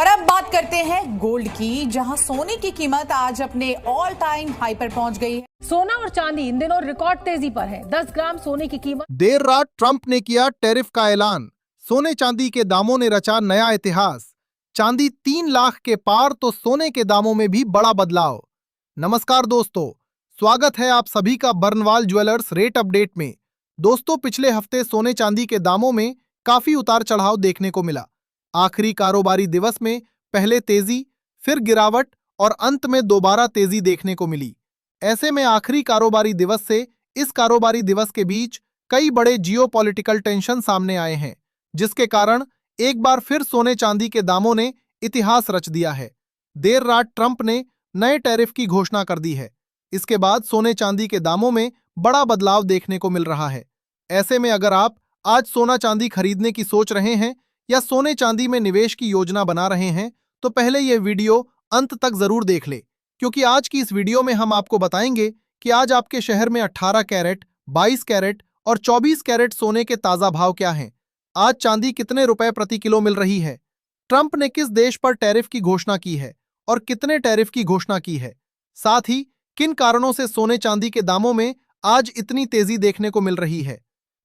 और अब बात करते हैं गोल्ड की, जहां सोने की कीमत आज अपने ऑल टाइम हाई पर पहुंच गई है। सोना और चांदी इन दिनों रिकॉर्ड तेजी पर है। 10 ग्राम सोने की कीमत। देर रात ट्रंप ने किया टैरिफ का ऐलान। सोने चांदी के दामों ने रचा नया इतिहास। चांदी 3 लाख के पार तो सोने के दामों में भी बड़ा बदलाव। नमस्कार दोस्तों, स्वागत है आप सभी का बर्नवाल ज्वेलर्स रेट अपडेट में। दोस्तों, पिछले हफ्ते सोने चांदी के दामों में काफी उतार चढ़ाव देखने को मिला। आखिरी कारोबारी दिवस में पहले तेजी, फिर गिरावट और अंत में दोबारा तेजी देखने को मिली। ऐसे में आखिरी कारोबारी दिवस से इस कारोबारी दिवस के बीच कई बड़े जियोपॉलिटिकल टेंशन सामने आए हैं, जिसके कारण एक बार फिर सोने चांदी के दामों ने इतिहास रच दिया है। देर रात ट्रंप ने नए टैरिफ की घोषणा कर दी है। इसके बाद सोने चांदी के दामों में बड़ा बदलाव देखने को मिल रहा है। ऐसे में अगर आप आज सोना चांदी खरीदने की सोच रहे हैं या सोने चांदी में निवेश की योजना बना रहे हैं, तो पहले यह वीडियो अंत तक जरूर देख ले, क्योंकि आज की इस वीडियो में हम आपको बताएंगे कि आज आपके शहर में 18 कैरेट, 22 कैरेट और 24 कैरेट सोने के ताजा भाव क्या हैं। आज चांदी कितने रुपए प्रति किलो मिल रही है, ट्रंप ने किस देश पर टैरिफ की घोषणा की है और कितने टैरिफ की घोषणा की है, साथ ही किन कारणों से सोने चांदी के दामों में आज इतनी तेजी देखने को मिल रही है।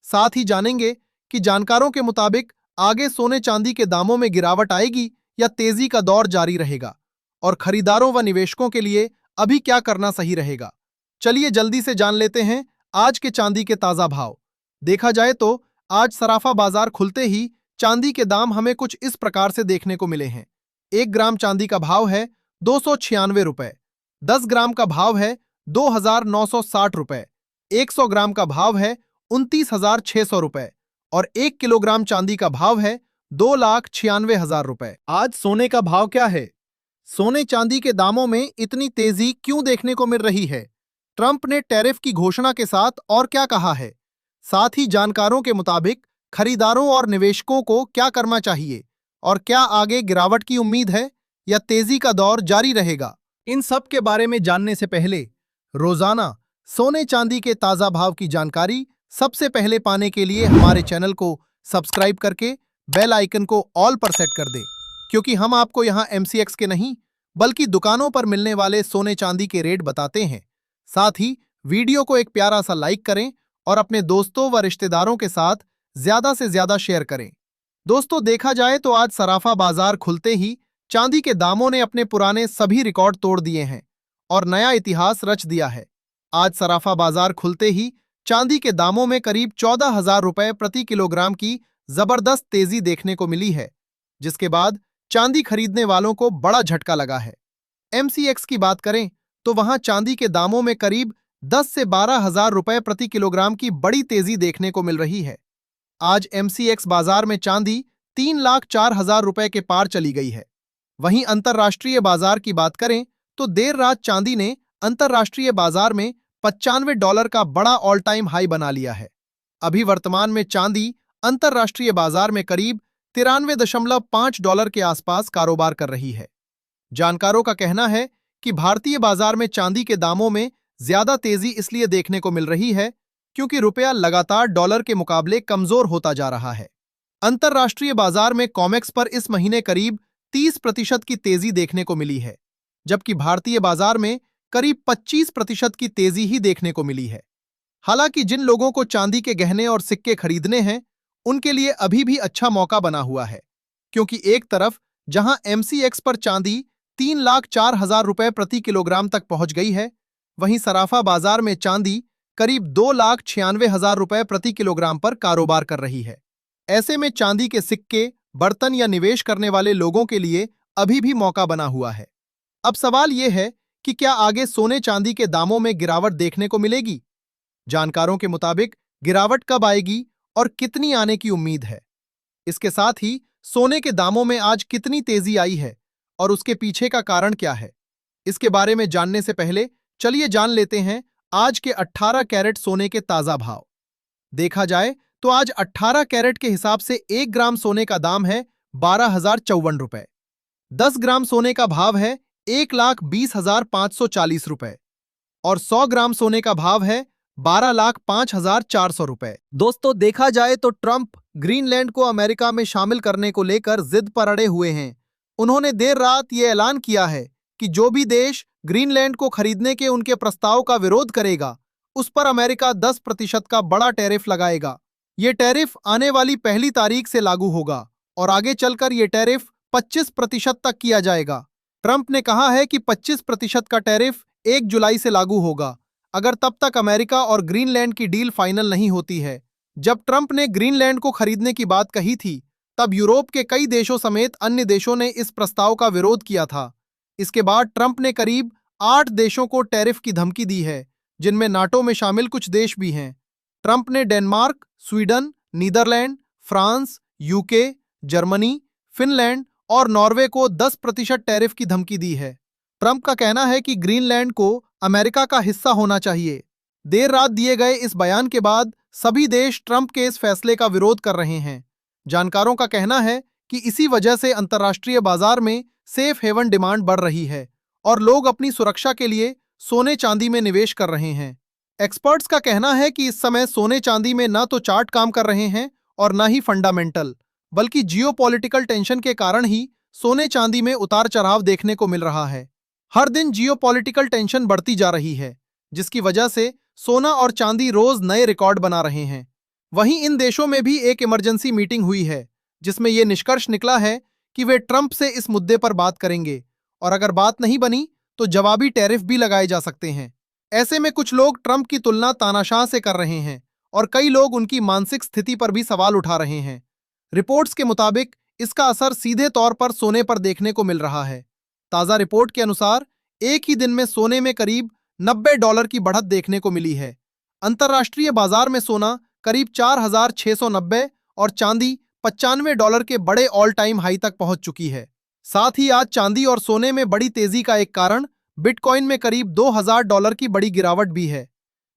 साथ ही जानेंगे कि जानकारों के मुताबिक आगे सोने चांदी के दामों में गिरावट आएगी या तेजी का दौर जारी रहेगा, और खरीदारों व निवेशकों के लिए अभी क्या करना सही रहेगा। चलिए जल्दी से जान लेते हैं आज के चांदी के ताजा भाव। देखा जाए तो आज सराफा बाजार खुलते ही चांदी के दाम हमें कुछ इस प्रकार से देखने को मिले हैं। 1 ग्राम चांदी का भाव है 296 रुपए, 10 ग्राम का भाव है 2960 रुपए, 100 ग्राम का भाव है 29,600 रुपए और 1 किलोग्राम चांदी का भाव है 2,96,000 रुपए। आज सोने का भाव क्या है? सोने चांदी के दामों में इतनी तेजी क्यों देखने को मिल रही है? ट्रंप ने टैरिफ की घोषणा के साथ और क्या कहा है? साथ ही जानकारों के मुताबिक खरीदारों और निवेशकों को क्या करना चाहिए और क्या आगे गिरावट की उम्मीद है या तेजी का दौर जारी रहेगा? इन सब के बारे में जानने से पहले रोजाना सोने चांदी के ताजा भाव की जानकारी सबसे पहले पाने के लिए हमारे चैनल को सब्सक्राइब करके बेल आइकन को ऑल पर सेट कर दे, क्योंकि हम आपको यहां MCX के नहीं बल्कि दुकानों पर मिलने वाले सोने चांदी के रेट बताते हैं। साथ ही वीडियो को एक प्यारा सा लाइक करें और अपने दोस्तों व रिश्तेदारों के साथ ज्यादा से ज्यादा शेयर करें। दोस्तों, देखा जाए तो आज सराफा बाजार खुलते ही चांदी के दामों ने अपने पुराने सभी रिकॉर्ड तोड़ दिए हैं और नया इतिहास रच दिया है। आज सराफा बाजार खुलते ही चांदी के दामों में करीब 14,000 रुपए प्रति किलोग्राम की जबरदस्त तेजी देखने को मिली है, जिसके बाद चांदी खरीदने वालों को बड़ा झटका लगा है। MCX की बात करें तो वहां चांदी के दामों में करीब 10 से 12,000 रुपए प्रति किलोग्राम की बड़ी तेजी देखने को मिल रही है। आज MCX बाजार में चांदी 3,04,000 रुपए के पार चली गई है। वहीं अंतर्राष्ट्रीय बाजार की बात करें तो देर रात चांदी ने अंतर्राष्ट्रीय बाजार में $95 का बड़ा ऑल टाइम हाई बना लिया है। अभी वर्तमान में चांदी अंतर्राष्ट्रीय बाजार में करीब $93.5 के आसपास कारोबार कर रही है। जानकारों का कहना है कि भारतीय बाजार में चांदी के दामों में ज्यादा तेजी इसलिए देखने को मिल रही है क्योंकि रुपया लगातार डॉलर के मुकाबले कमजोर होता जा रहा है। अंतर्राष्ट्रीय बाजार में कॉमेक्स पर इस महीने करीब 30% की तेजी देखने को मिली है, जबकि भारतीय बाजार में करीब 25% की तेजी ही देखने को मिली है। हालांकि जिन लोगों को चांदी के गहने और सिक्के खरीदने हैं, उनके लिए अभी भी अच्छा मौका बना हुआ है, क्योंकि एक तरफ जहां MCX पर चांदी 3,04,000 रुपए प्रति किलोग्राम तक पहुंच गई है, वहीं सराफा बाजार में चांदी करीब 2,96,000 रुपए प्रति किलोग्राम पर कारोबार कर रही है। ऐसे में चांदी के सिक्के, बर्तन या निवेश करने वाले लोगों के लिए अभी भी मौका बना हुआ है। अब सवाल यह है कि क्या आगे सोने चांदी के दामों में गिरावट देखने को मिलेगी? जानकारों के मुताबिक गिरावट कब आएगी और कितनी आने की उम्मीद है? इसके साथ ही सोने के दामों में आज कितनी तेजी आई है और उसके पीछे का कारण क्या है? इसके बारे में जानने से पहले चलिए जान लेते हैं आज के 18 कैरेट सोने के ताजा भाव। देखा जाए तो आज 18 कैरेट के हिसाब से 1 ग्राम सोने का दाम है 12,054 रुपए, 10 ग्राम सोने का भाव है 1,20,540 रुपए और 100 ग्राम सोने का भाव है 12,05,400 रुपए। दोस्तों, देखा जाए तो ट्रंप ग्रीनलैंड को अमेरिका में शामिल करने को लेकर जिद पर अड़े हुए हैं उन्होंने देर रात ये ऐलान किया है कि जो भी देश ग्रीनलैंड को खरीदने के उनके प्रस्ताव का विरोध करेगा, उस पर अमेरिका 10% का बड़ा टैरिफ लगाएगा। ये टैरिफ आने वाली 1 तारीख से लागू होगा और आगे चलकर ये टैरिफ 25% तक किया जाएगा। ट्रंप ने कहा है कि 25% का टैरिफ 1 जुलाई से लागू होगा, अगर तब तक अमेरिका और ग्रीनलैंड की डील फाइनल नहीं होती है। जब ट्रंप ने ग्रीनलैंड को खरीदने की बात कही थी, तब यूरोप के कई देशों समेत अन्य देशों ने इस प्रस्ताव का विरोध किया था। इसके बाद ट्रंप ने करीब 8 देशों को टैरिफ की धमकी दी है, जिनमें नाटो में शामिल कुछ देश भी हैं। ट्रंप ने Denmark, Sweden, Netherland, France, UK, Germany, Finland और नॉर्वे को 10% टैरिफ की धमकी दी है। ट्रंप का कहना है कि ग्रीनलैंड को अमेरिका का हिस्सा होना चाहिए। देर रात दिए गए इस बयान के बाद सभी देश ट्रंप के इस फैसले का विरोध कर रहे हैं। जानकारों का कहना है कि इसी वजह से अंतर्राष्ट्रीय बाजार में सेफ हेवन डिमांड बढ़ रही है और लोग अपनी सुरक्षा के लिए सोने चांदी में निवेश कर रहे हैं। एक्सपर्ट्स का कहना है कि इस समय सोने चांदी में न तो चार्ट काम कर रहे हैं और न ही फंडामेंटल, बल्कि जियोपॉलिटिकल टेंशन के कारण ही सोने चांदी में उतार चढ़ाव देखने को मिल रहा है। हर दिन जियोपॉलिटिकल टेंशन बढ़ती जा रही है, जिसकी वजह से सोना और चांदी रोज नए रिकॉर्ड बना रहे हैं। वहीं इन देशों में भी एक इमरजेंसी मीटिंग हुई है, जिसमें यह निष्कर्ष निकला है कि वे ट्रंप से इस मुद्दे पर बात करेंगे और अगर बात नहीं बनी तो जवाबी टैरिफ भी लगाए जा सकते हैं। ऐसे में कुछ लोग ट्रंप की तुलना तानाशाह से कर रहे हैं और कई लोग उनकी मानसिक स्थिति पर भी सवाल उठा रहे हैं। रिपोर्ट्स के मुताबिक इसका असर सीधे तौर पर सोने पर देखने को मिल रहा है। ताजा रिपोर्ट के अनुसार एक ही दिन में सोने में करीब $90 की बढ़त देखने को मिली है। अंतर्राष्ट्रीय बाजार में सोना करीब 4,690 और चांदी $95 के बड़े ऑल टाइम हाई तक पहुंच चुकी है। साथ ही आज चांदी और सोने में बड़ी तेजी का एक कारण बिटकॉइन में करीब $2,000 की बड़ी गिरावट भी है।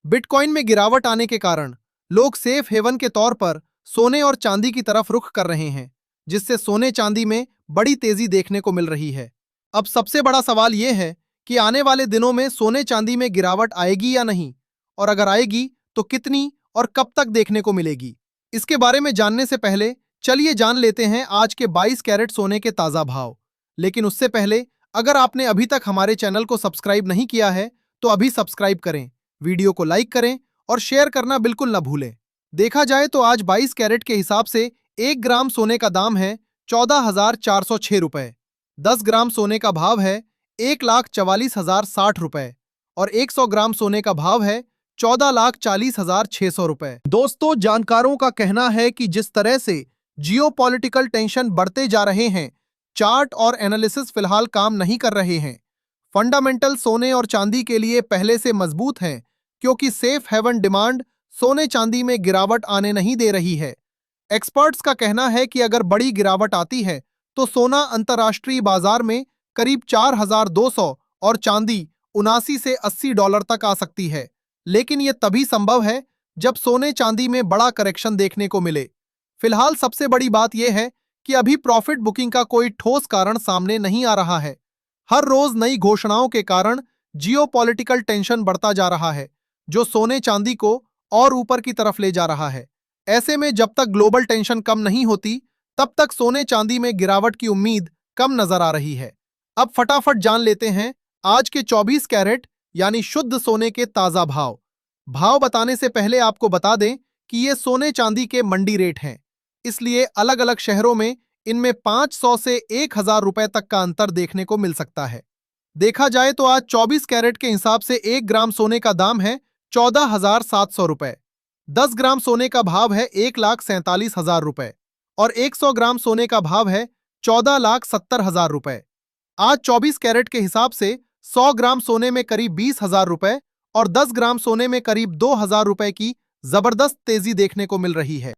बिटकॉइन में गिरावट आने के कारण लोग सेफ हेवन के तौर पर सोने और चांदी की तरफ रुख कर रहे हैं, जिससे सोने चांदी में बड़ी तेजी देखने को मिल रही है। अब सबसे बड़ा सवाल यह है कि आने वाले दिनों में सोने चांदी में गिरावट आएगी या नहीं, और अगर आएगी तो कितनी और कब तक देखने को मिलेगी। इसके बारे में जानने से पहले चलिए जान लेते हैं आज के 22 कैरेट सोने के ताजा भाव। लेकिन उससे पहले अगर आपने अभी तक हमारे चैनल को सब्सक्राइब नहीं किया है तो अभी सब्सक्राइब करें, वीडियो को लाइक करें और शेयर करना बिल्कुल न भूलें। देखा जाए तो आज 22 कैरेट के हिसाब से 1 ग्राम सोने का दाम है 14,406 रुपए। 10 ग्राम सोने का भाव है 1,44,060 रुपए और 100 ग्राम सोने का भाव है 14,40,600 रुपए। दोस्तों, जानकारों का कहना है कि जिस तरह से जियोपॉलिटिकल टेंशन बढ़ते जा रहे हैं, चार्ट और एनालिसिस फिलहाल काम नहीं कर रहे हैं। फंडामेंटल सोने और चांदी के लिए पहले से मजबूत हैं, क्योंकि सेफ हेवन डिमांड सोने चांदी में गिरावट आने नहीं दे रही है। एक्सपर्ट्स का कहना है कि अगर बड़ी गिरावट आती है तो सोना अंतर्राष्ट्रीय बाजार में करीब 4,200 और चांदी 79 से $80 तक आ सकती है। लेकिन यह तभी संभव है जब सोने चांदी में बड़ा करेक्शन देखने को मिले। फिलहाल सबसे बड़ी बात यह है कि अभी प्रॉफिट बुकिंग का कोई ठोस कारण सामने नहीं आ रहा है। हर रोज नई घोषणाओं के कारण जियोपॉलिटिकल टेंशन बढ़ता जा रहा है, जो सोने चांदी को और ऊपर की तरफ ले जा रहा है। ऐसे में जब तक ग्लोबल टेंशन कम नहीं होती, तब तक सोने चांदी में गिरावट की उम्मीद कम नजर आ रही है। अब फटाफट जान लेते हैं आज के 24 कैरेट यानी शुद्ध सोने के ताजा भाव। भाव बताने से पहले आपको बता दें कि ये सोने चांदी के मंडी रेट हैं, इसलिए अलग अलग शहरों में इनमें 500 से 1,000 रुपए तक का अंतर देखने को मिल सकता है। देखा जाए तो आज 24 कैरेट के हिसाब से 1 ग्राम सोने का दाम है 14,700 रुपए। 10 ग्राम सोने का भाव है 1,47,000 रुपए और 100 ग्राम सोने का भाव है 14,70,000 रुपए। आज 24 कैरेट के हिसाब से 100 ग्राम सोने में करीब 20,000 रुपए और 10 ग्राम सोने में करीब 2,000 रुपए की जबरदस्त तेजी देखने को मिल रही है।